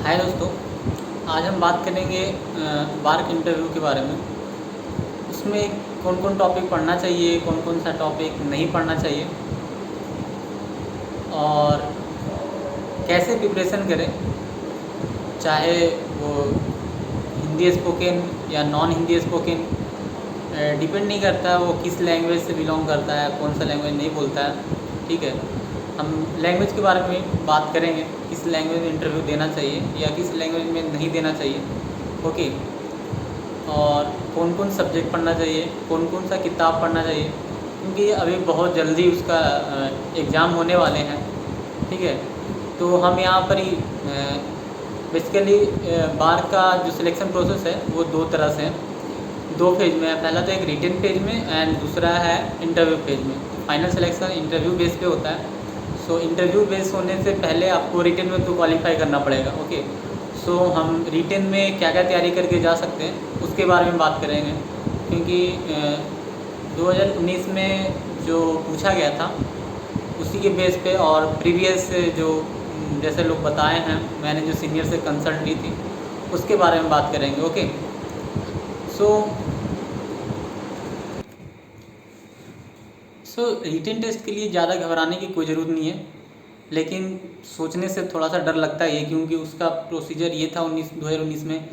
हाय दोस्तों, आज हम बात करेंगे बार्क इंटरव्यू के बारे में। उसमें कौन कौन टॉपिक पढ़ना चाहिए, कौन कौन सा टॉपिक नहीं पढ़ना चाहिए और कैसे प्रिपरेशन करें, चाहे वो हिंदी स्पोकन या नॉन हिंदी स्पोकन। डिपेंड नहीं करता है वो किस लैंग्वेज से बिलोंग करता है, कौन सा लैंग्वेज नहीं बोलता है। ठीक है, हम लैंग्वेज के बारे में बात करेंगे, किस लैंग्वेज में इंटरव्यू देना चाहिए या किस लैंग्वेज में नहीं देना चाहिए। ओके, और कौन कौन सब्जेक्ट पढ़ना चाहिए, कौन कौन सा किताब पढ़ना चाहिए, क्योंकि अभी बहुत जल्दी उसका एग्ज़ाम होने वाले हैं। ठीक है, तो हम यहाँ पर ही बेसिकली बार का जो सिलेक्शन प्रोसेस है वो दो तरह से है, दो फेज में है। पहला तो एक रिटन फेज में एंड दूसरा है इंटरव्यू फेज में। फाइनल सिलेक्शन इंटरव्यू बेस पे होता है। सो इंटरव्यू बेस होने से पहले आपको रिटन में तो क्वालिफाई करना पड़ेगा। ओके, सो हम रिटन में क्या क्या तैयारी करके जा सकते हैं उसके बारे में बात करेंगे, क्योंकि 2019 में जो पूछा गया था उसी के बेस पे और प्रीवियस जो जैसे लोग बताए हैं, मैंने जो सीनियर से कंसल्ट ली थी उसके बारे में बात करेंगे। ओके, सो रिटन टेस्ट के लिए ज़्यादा घबराने की कोई ज़रूरत नहीं है, लेकिन सोचने से थोड़ा सा डर लगता है क्योंकि उसका प्रोसीजर ये था 2019 में।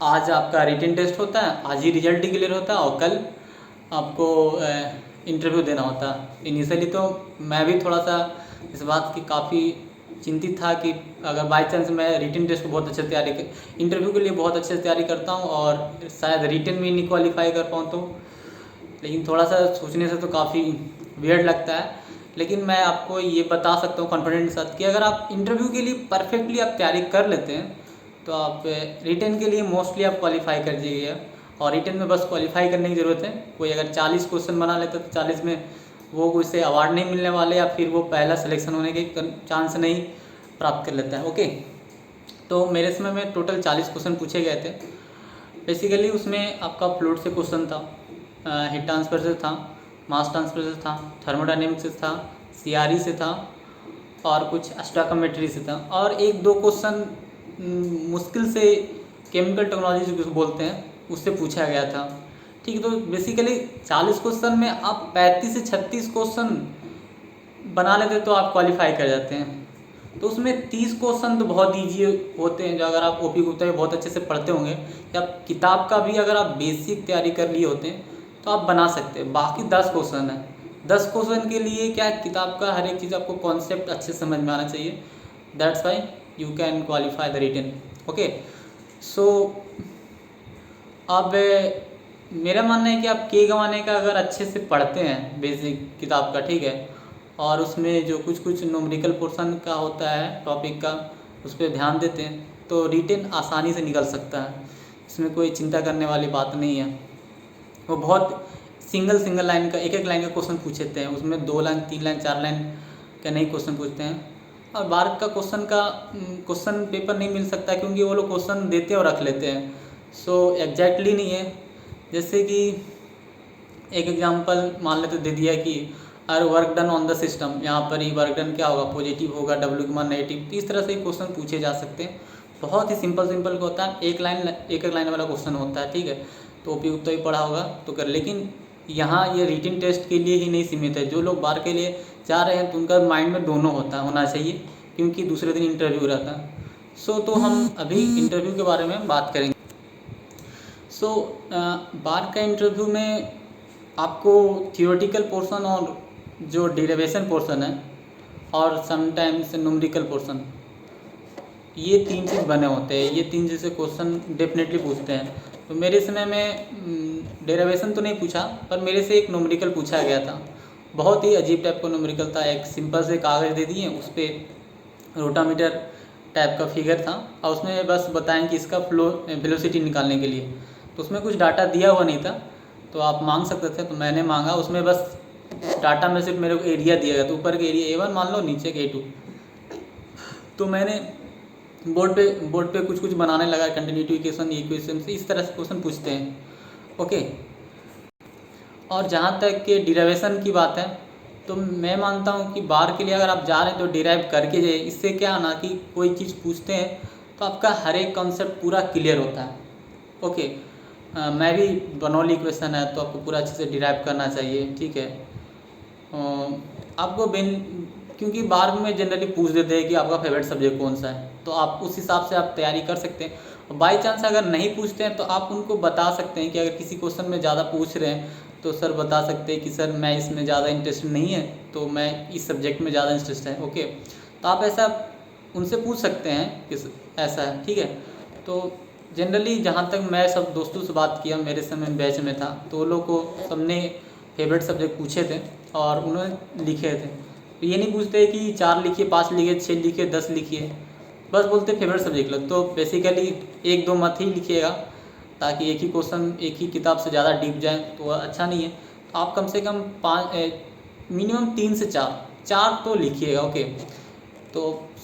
आज आपका रिटन टेस्ट होता है, आज ही रिजल्ट डिक्लेयर होता है और कल आपको इंटरव्यू देना होता है। इनिशियली तो मैं भी थोड़ा सा इस बात की काफ़ी चिंतित था कि अगर बाई चांस मैं रिटन टेस्ट को बहुत अच्छे से इंटरव्यू के लिए बहुत अच्छे से तैयारी करता हूँ और शायद रिटन में नहीं क्वालिफाई कर पाऊँ तो, लेकिन थोड़ा सा सोचने से तो काफ़ी वियर्ड लगता है। लेकिन मैं आपको ये बता सकता हूँ कॉन्फिडेंट के साथ कि अगर आप इंटरव्यू के लिए परफेक्टली आप तैयारी कर लेते हैं तो आप रिटन के लिए मोस्टली आप क्वालिफाई कर जाइए। और रिटन में बस क्वालिफाई करने की ज़रूरत है। कोई अगर 40 क्वेश्चन बना लेता तो 40 में वो उसे अवार्ड नहीं मिलने वाले या फिर वो पहला सिलेक्शन होने के चांस नहीं प्राप्त कर लेता है। ओके, तो मेरे समय में टोटल 40 क्वेश्चन पूछे गए थे। बेसिकली उसमें आपका फ्लूइड से क्वेश्चन था, हीट ट्रांसफर से था, मास ट्रांसफर से था, थर्मोडायनेमिक्स से था, सीआरई से था और कुछ स्टोइकोमेट्री से था, और एक दो क्वेश्चन मुश्किल से केमिकल टेक्नोलॉजी जो बोलते हैं उससे पूछा गया था। ठीक है, तो बेसिकली 40 क्वेश्चन में आप 35 से 36 क्वेश्चन बना लेते तो आप क्वालिफाई कर जाते हैं। तो उसमें 30 क्वेश्चन तो बहुत ईजी होते हैं, जो अगर आप ओपी गुप्ता बहुत अच्छे से पढ़ते होंगे या किताब का भी अगर आप बेसिक तैयारी कर लिए होते हैं तो आप बना सकते हैं। बाकी 10 क्वेश्चन है, 10 क्वेश्चन के लिए क्या किताब का हर एक चीज़ आपको कॉन्सेप्ट अच्छे से समझ में आना चाहिए। That's why you can qualify the written. Okay, so अब मेरा मानना है कि आप के गंवाने का अगर अच्छे से पढ़ते हैं बेसिक किताब का, ठीक है, और उसमें जो कुछ कुछ न्यूमेरिकल पोर्शन का होता है टॉपिक का उस पर ध्यान देते हैं तो रिटन आसानी से निकल सकता है। इसमें कोई चिंता करने वाली बात नहीं है। वो बहुत सिंगल लाइन का एक लाइन का क्वेश्चन पूछते हैं, उसमें 2 लाइन 3 लाइन 4 लाइन का नहीं क्वेश्चन पूछते हैं। और बार्क का क्वेश्चन पेपर नहीं मिल सकता क्योंकि वो लोग क्वेश्चन देते और रख लेते हैं। सो एग्जैक्टली नहीं है। जैसे कि एक एग्जांपल मान लेते दे दिया कि अगर work done on the system, यहाँ पर ही वर्क डन क्या होगा, पॉजिटिव होगा, डब्ल्यू के मान नेगेटिव। तो इस तरह से क्वेश्चन पूछे जा सकते हैं। बहुत ही सिंपल होता है, एक लाइन वाला क्वेश्चन होता है। ठीक है, तो ओपी गुप्ता ही पढ़ा होगा तो कर। लेकिन यहाँ ये रिटन टेस्ट के लिए ही नहीं सीमित है। जो लोग बार के लिए जा रहे हैं तो उनका माइंड में दोनों होना चाहिए, क्योंकि दूसरे दिन इंटरव्यू रहता है। तो हम अभी इंटरव्यू के बारे में बात करेंगे। बार का इंटरव्यू में आपको थियोरेटिकल पोर्शन और जो डेरिवेशन पोर्शन है और समटाइम्स न्यूमेरिकल पोर्शन, ये 3 चीज़ बने होते हैं। ये 3 चीज़ से क्वेश्चन डेफिनेटली पूछते हैं। तो मेरे समय में डेरिवेशन तो नहीं पूछा, पर मेरे से एक न्यूमेरिकल पूछा गया था। बहुत ही अजीब टाइप का न्यूमेरिकल था। एक सिंपल से कागज़ दे दिए, उस पर रोटामीटर टाइप का फिगर था और उसमें बस बताएं कि इसका वेलोसिटी निकालने के लिए। तो उसमें कुछ डाटा दिया हुआ नहीं था, तो आप मांग सकते थे। तो मैंने मांगा, उसमें बस डाटा में सिर्फ मेरे को एरिया दिया गया। तो ऊपर का एरिया A1 मान लो, नीचे का A2। तो मैंने बोर्ड पे कुछ बनाने लगा, कंटिन्यूटी इक्वेशन, इक्वेशन से इस तरह से क्वेश्चन पूछते हैं। ओके, और जहाँ तक के डिराइवेशन की बात है तो मैं मानता हूँ कि बार के लिए अगर आप जा रहे हैं तो डिराइव करके जाइए। इससे क्या ना कि कोई चीज़ पूछते हैं तो तो आपका हर एक कॉन्सेप्ट पूरा क्लियर होता है। ओके, मैं भी बर्नौली इक्वेशन है तो आपको पूरा अच्छे से डिराइव करना चाहिए, ठीक है। आपको क्योंकि बार में जनरली पूछ देते हैं कि आपका फेवरेट सब्जेक्ट कौन सा है, तो आप उस हिसाब से आप तैयारी कर सकते हैं। बाई चांस अगर नहीं पूछते हैं तो आप उनको बता सकते हैं कि अगर किसी क्वेश्चन में ज़्यादा पूछ रहे हैं तो सर बता सकते हैं कि सर मैं इसमें ज़्यादा इंटरेस्ट नहीं है, तो मैं इस सब्जेक्ट में ज़्यादा इंटरेस्ट है। ओके, तो आप ऐसा उनसे पूछ सकते हैं कि ऐसा है, ठीक है। तो जनरली जहाँ तक मैं सब दोस्तों से बात किया, मेरे समय बैच में था तो वो लोग को सबने फेवरेट सब्जेक्ट पूछे थे और उन्होंने लिखे थे। तो ये नहीं पूछते कि 4 लिखिए, 5 लिखिए, 6 लिखिए, 10 लिखिए, बस बोलते फेवरेट सब्जेक्ट लग। तो बेसिकली 1-2 मत ही लिखिएगा ताकि एक ही क्वेश्चन एक ही किताब से ज़्यादा डीप जाए तो अच्छा नहीं है। तो आप कम से कम मिनिमम 3 से 4 तो लिखिएगा। ओके, तो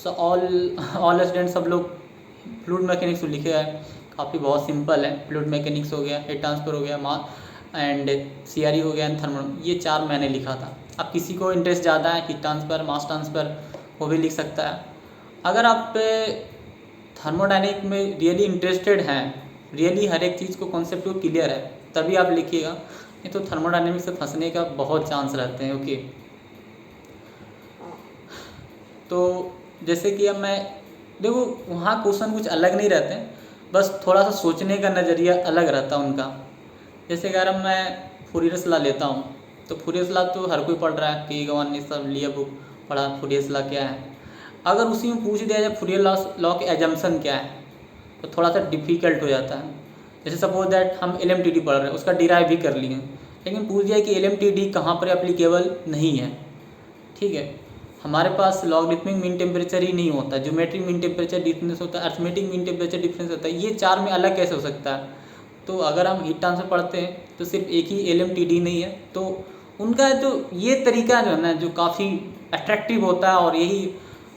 ऑल स्टूडेंट सब लोग फ्लूइड मैकेनिक्स लिखेगा, काफ़ी बहुत सिंपल है। फ्लूइड मैकेनिक्स हो गया, हीट ट्रांसफर हो गया, एंड सीआरई हो गया, एंड थर्मल, ये 4 मैंने लिखा था। अब किसी को इंटरेस्ट ज़्यादा है हीट ट्रांसफ़र, मास ट्रांसफ़र, वो भी लिख सकता है। अगर आप थर्मोडायनेमिक में रियली इंटरेस्टेड हैं, रियली हर एक चीज़ को कॉन्सेप्ट को क्लियर है, तभी आप लिखिएगा, नहीं तो थर्मोडायनेमिक्स से फंसने का बहुत चांस रहते हैं। ओके, तो जैसे कि अब मैं देखो वहाँ क्वेश्चन कुछ अलग नहीं रहते हैं, बस थोड़ा सा सोचने का नज़रिया अलग रहता है उनका। जैसे अगर मैं फूरियर्स लॉ लेता हूँ तो फूरियर्स लॉ तो हर कोई पढ़ रहा है, कि गवान ने सब लिया बुक पढ़ा फूरियर्स लॉ क्या है। अगर उसी में पूछ दिया जाए फूरियर लॉ के एजम्पशन क्या है तो थोड़ा सा डिफ़िकल्ट हो जाता है। जैसे सपोज दैट हम LMTD पढ़ रहे हैं, उसका डिराइव भी कर लिए, लेकिन पूछ दिया कि LMTD कहाँ पर एप्लीकेबल नहीं है, ठीक है। हमारे पास लॉगरिथमिक मीन टेम्परेचर ही नहीं होता, ज्योमेट्रिक मीन टेम्परेचर डिफरेंस होता है, अर्थमेटिक मीन टेम्परेचर डिफरेंस होता है, ये 4 में अलग कैसे हो सकता है। तो अगर हम हीट ट्रांसफर पढ़ते हैं तो सिर्फ एक ही LMTD नहीं है, तो उनका जो ये तरीका जो है ना, जो काफ़ी अट्रैक्टिव होता है, और यही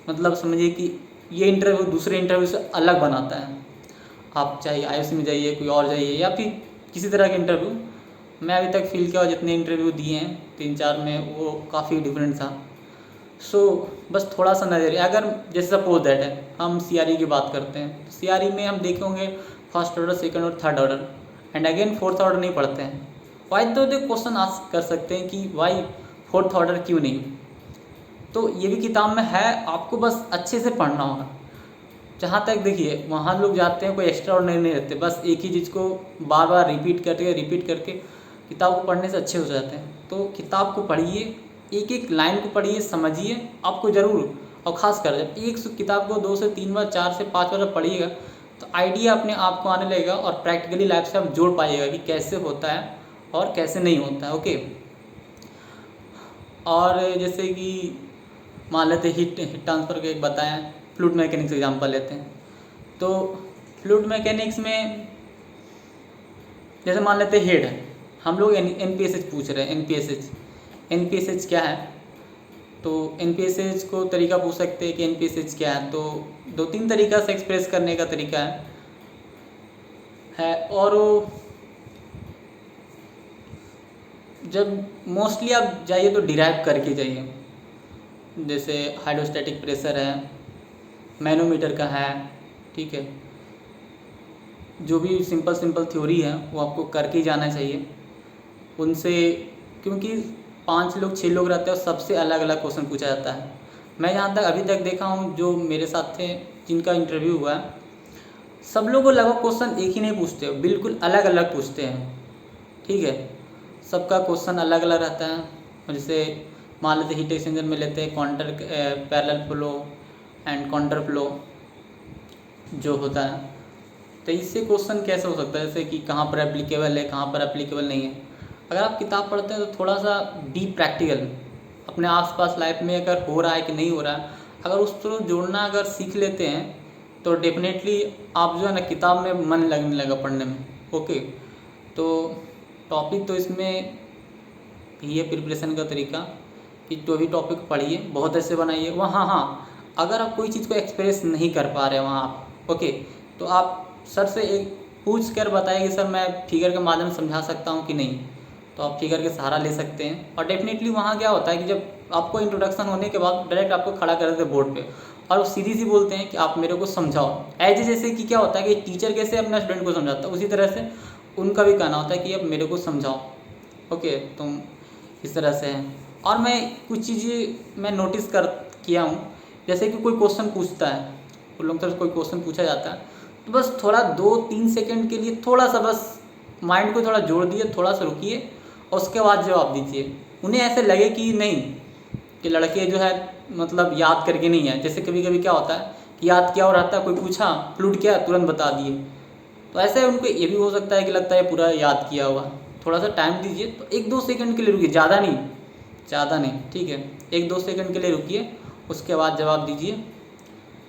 मतलब समझिए कि ये इंटरव्यू दूसरे इंटरव्यू से अलग बनाता है। आप चाहे IISc में जाइए, कोई और जाइए, या फिर किसी तरह के इंटरव्यू, मैं अभी तक फील किया जितने इंटरव्यू दिए हैं 3-4 में, वो काफ़ी डिफरेंट था। बस थोड़ा सा नज़रिया, अगर जैसे सपोज दैट है हम CRE की बात करते हैं, CRE में हम देखेंगे फर्स्ट ऑर्डर, सेकंड और third order, and again fourth order नहीं पढ़ते हैं। वाई तो क्वेश्चन आस्क कर सकते हैं कि वाई फोर्थ ऑर्डर क्यों नहीं, तो ये भी किताब में है, आपको बस अच्छे से पढ़ना होगा। जहाँ तक देखिए वहाँ लोग जाते हैं, कोई एक्स्ट्रा ऑर्डिनरी नहीं रहते, बस एक ही चीज़ को बार बार रिपीट करके किताब को पढ़ने से अच्छे हो जाते हैं। तो किताब को पढ़िए, एक एक लाइन को पढ़िए, समझिए, आपको ज़रूर, और ख़ासकर जब एक किताब को 2 से 3 बार, 4 से 5 बार पढ़िएगा तो आइडिया अपने आप को आने लगेगा, और प्रैक्टिकली लाइफ से आप जोड़ पाइएगा कि कैसे होता है और कैसे नहीं होता है। ओके, और जैसे कि मान लेते हीट ट्रांसफ़र का एक बताया, फ्लूइड मैकेनिक्स एग्जांपल लेते हैं। तो फ्लूइड मैकेनिक्स में जैसे मान लेते हैं हेड है, हम लोग NPSH पूछ रहे हैं। NPSH क्या है, तो NPSH को तरीका पूछ सकते हैं कि NPSH क्या है। तो 2-3 तरीका से एक्सप्रेस करने का तरीका है। और जब मोस्टली आप जाइए तो डिराइव करके जाइए, जैसे हाइड्रोस्टैटिक प्रेशर है, मैनोमीटर का है, ठीक है। जो भी सिंपल थ्योरी है वो आपको करके ही जाना चाहिए उनसे, क्योंकि 5 लोग 6 लोग रहते हैं और सबसे अलग अलग क्वेश्चन पूछा जाता है। मैं जहाँ तक अभी तक देखा हूँ, जो मेरे साथ थे जिनका इंटरव्यू हुआ है, सब लोगों को लगभग क्वेश्चन एक ही नहीं पूछते, बिल्कुल अलग अलग पूछते हैं, ठीक है। सबका क्वेश्चन अलग अलग रहता है। जैसे मान लेते हीट एक्सचेंजर में लेते हैं parallel flow and counter flow जो होता है, तो इससे क्वेश्चन कैसे हो सकता है, जैसे कि कहाँ पर एप्लीकेबल है, कहाँ पर एप्लीकेबल नहीं है। अगर आप किताब पढ़ते हैं तो थोड़ा सा डीप प्रैक्टिकल अपने आसपास लाइफ में अगर हो रहा है कि नहीं हो रहा है, अगर उस थ्रू जोड़ना अगर सीख लेते हैं तो डेफिनेटली आप जो है ना किताब में मन लगने लगा पढ़ने में। ओके, तो टॉपिक तो इसमें ही है प्रिपरेशन का तरीका कि जो भी टॉपिक पढ़िए बहुत अच्छे बनाइए। वहाँ हाँ, अगर आप कोई चीज़ को एक्सप्रेस नहीं कर पा रहे वहाँ आप, ओके, तो आप सर से एक पूछ कर बताइए कि सर मैं फिगर के माध्यम से समझा सकता हूँ कि नहीं, तो आप फिगर के सहारा ले सकते हैं। और डेफिनेटली वहाँ क्या होता है कि जब आपको इंट्रोडक्शन होने के बाद डायरेक्ट आपको खड़ा कर देते बोर्ड पे, और वो सीधी सी बोलते हैं कि आप मेरे को समझाओ। एज जैसे कि क्या होता है कि टीचर कैसे अपना स्टूडेंट को समझाता है, उसी तरह से उनका भी कहना होता है कि अब मेरे को समझाओ। ओके, तुम इस तरह से है। और मैं कुछ चीज़ें मैं नोटिस किया हूँ, जैसे कि कोई क्वेश्चन पूछता है, उन लोगों से कोई क्वेश्चन पूछा जाता है, तो बस थोड़ा 2-3 सेकंड के लिए थोड़ा सा बस माइंड को थोड़ा जोड़ दिए, थोड़ा सा रुकिए और उसके बाद जवाब दीजिए। उन्हें ऐसे लगे कि नहीं, कि लड़के जो है मतलब याद करके नहीं है। जैसे कभी कभी क्या होता है कि याद किया हो रहता है, कोई पूछा फ्लूट क्या, तुरंत बता दिए। तो ऐसे उनको ये भी हो सकता है कि लगता है पूरा याद किया हुआ। थोड़ा सा टाइम दीजिए, तो 1-2 सेकंड के लिए रुकिए, ज़्यादा नहीं, ठीक है। 1-2 सेकंड के लिए रुकिए, उसके बाद जवाब दीजिए,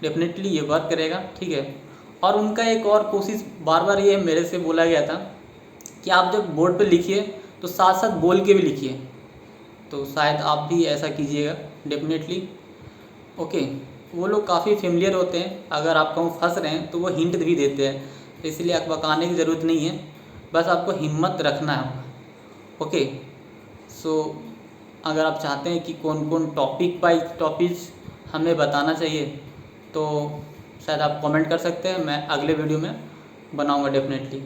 डेफिनेटली ये वर्क करेगा, ठीक है। और उनका एक और कोशिश बार बार ये मेरे से बोला गया था कि आप जब बोर्ड पर लिखिए तो साथ साथ बोल के भी लिखिए, तो शायद आप भी ऐसा कीजिएगा डेफिनेटली। ओके, वो लोग काफ़ी फेमिलियर होते हैं, अगर आप कहूँ फंस रहे हैं तो वो हिंट भी देते हैं, तो इसलिए आप बकाने की ज़रूरत नहीं है, बस आपको हिम्मत रखना है। ओके, सो अगर आप चाहते हैं कि कौन कौन टॉपिक बाय टॉपिक्स हमें बताना चाहिए, तो शायद आप कमेंट कर सकते हैं, मैं अगले वीडियो में बनाऊंगा डेफिनेटली।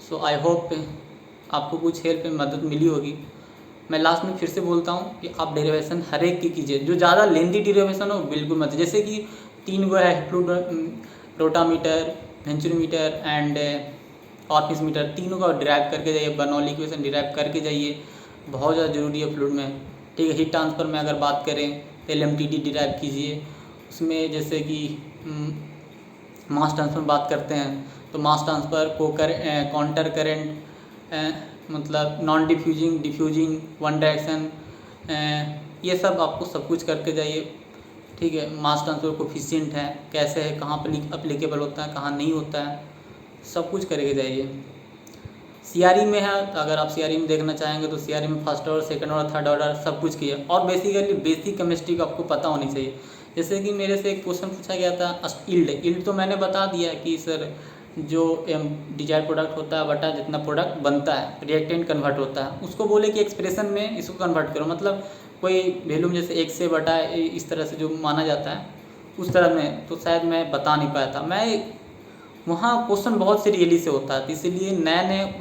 सो आई होप आपको कुछ हेल्प में मदद मिली होगी। मैं लास्ट में फिर से बोलता हूँ कि आप डेरिवेशन हर एक की कीजिए, जो ज़्यादा लेंथी डेरिवेशन हो बिल्कुल मत। जैसे कि 3 वो है, fluid, rotameter, venturimeter and orifice meter, तीनों का डिराइव करके जाइए, बर्नौली इक्वेशन डिराइव करके जाइए, बहुत ज़्यादा ज़रूरी है फ्लूड में, ठीक है। हीट ट्रांसफ़र में अगर बात करें तो LMTD डिराइव कीजिए, उसमें जैसे कि मास ट्रांसफ़र बात करते हैं तो मास ट्रांसफ़र, काउंटर करेंट, मतलब non diffusing, diffusing, one direction, ये सब आपको सब कुछ करके जाइए, ठीक है। मास ट्रांसफ़र कोफिशिएंट है, कैसे है, कहाँ पर अप्लीकेबल होता है, कहाँ नहीं होता है, सब कुछ करके जाइए। CRE में है, तो अगर आप CRE में देखना चाहेंगे तो CRE में first order, second order, third order सब कुछ किया। और बेसिकली बेसिक केमिस्ट्री को आपको पता होनी चाहिए। जैसे कि मेरे से एक क्वेश्चन पूछा गया था यील्ड तो मैंने बता दिया कि सर जो डिजायर्ड प्रोडक्ट होता है बटा जितना प्रोडक्ट बनता है, रिएक्टेंट कन्वर्ट होता है, उसको बोले कि एक्सप्रेशन में इसको कन्वर्ट करो, मतलब कोई वैल्यूम जैसे 1 से बटा इस तरह से जो माना जाता है उस तरह में, तो शायद मैं बता नहीं पाया था। मैं वहाँ क्वेश्चन बहुत सीरियली से होता है, तो इसीलिए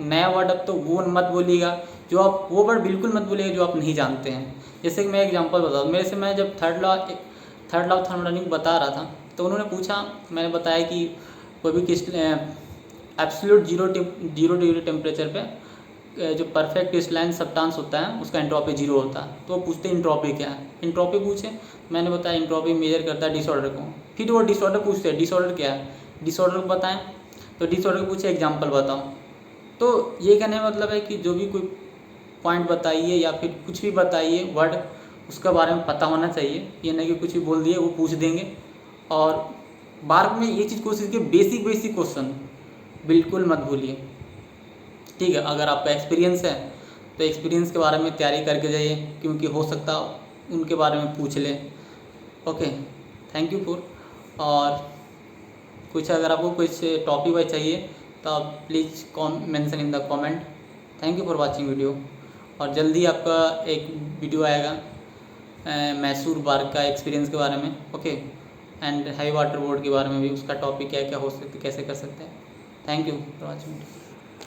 नया वर्ड अब तो वो मत बोलिएगा, जो आप वो वर्ड बिल्कुल मत बोलिएगा जो आप नहीं जानते हैं। जैसे कि मैं एग्जांपल बताऊँ, मेरे से मैं जब थर्ड लॉ ऑफ थर्मोडायनामिक्स बता रहा था, तो उन्होंने पूछा, मैंने बताया कि कोई भी एब्सोल्यूट 0 डिग्री टेम्परेचर पे जो परफेक्ट क्रिस्टलाइन सब्सटेंस होता है उसका एंट्रोपी 0 होता है। तो वो पूछते एंट्रोपी क्या है, एंट्रोपी पूछे, मैंने बताया एंट्रोपी मेजर करता है डिसऑर्डर को। फिर वो डिसऑर्डर पूछते हैं, डिसऑर्डर क्या है, डिसऑर्डर को बताएं, तो डिसऑर्डर को पूछे एग्जांपल बताओ। तो ये कहने का मतलब है कि जो भी कोई पॉइंट बताइए या फिर कुछ भी बताइए वर्ड, उसके बारे में पता होना चाहिए, ये नहीं कि कुछ भी बोल दिए वो पूछ देंगे। और बार में ये चीज़ कोशिश की, बेसिक क्वेश्चन बिल्कुल मत भूलिए, ठीक है। अगर आपका एक्सपीरियंस है तो एक्सपीरियंस के बारे में तैयारी करके जाइए, क्योंकि हो सकता उनके बारे में पूछ ले। Okay, thank you for. और कुछ अगर आपको कुछ टॉपिक वाइज चाहिए तो आप please mention in the comment. Thank you for watching video. और जल्दी आपका एक वीडियो आएगा मैसूर बार का एक्सपीरियंस के बारे में, okay, and high water board के बारे में भी, उसका टॉपिक क्या क्या हो सकते, कैसे कर सकते हैं। Thank you for watching.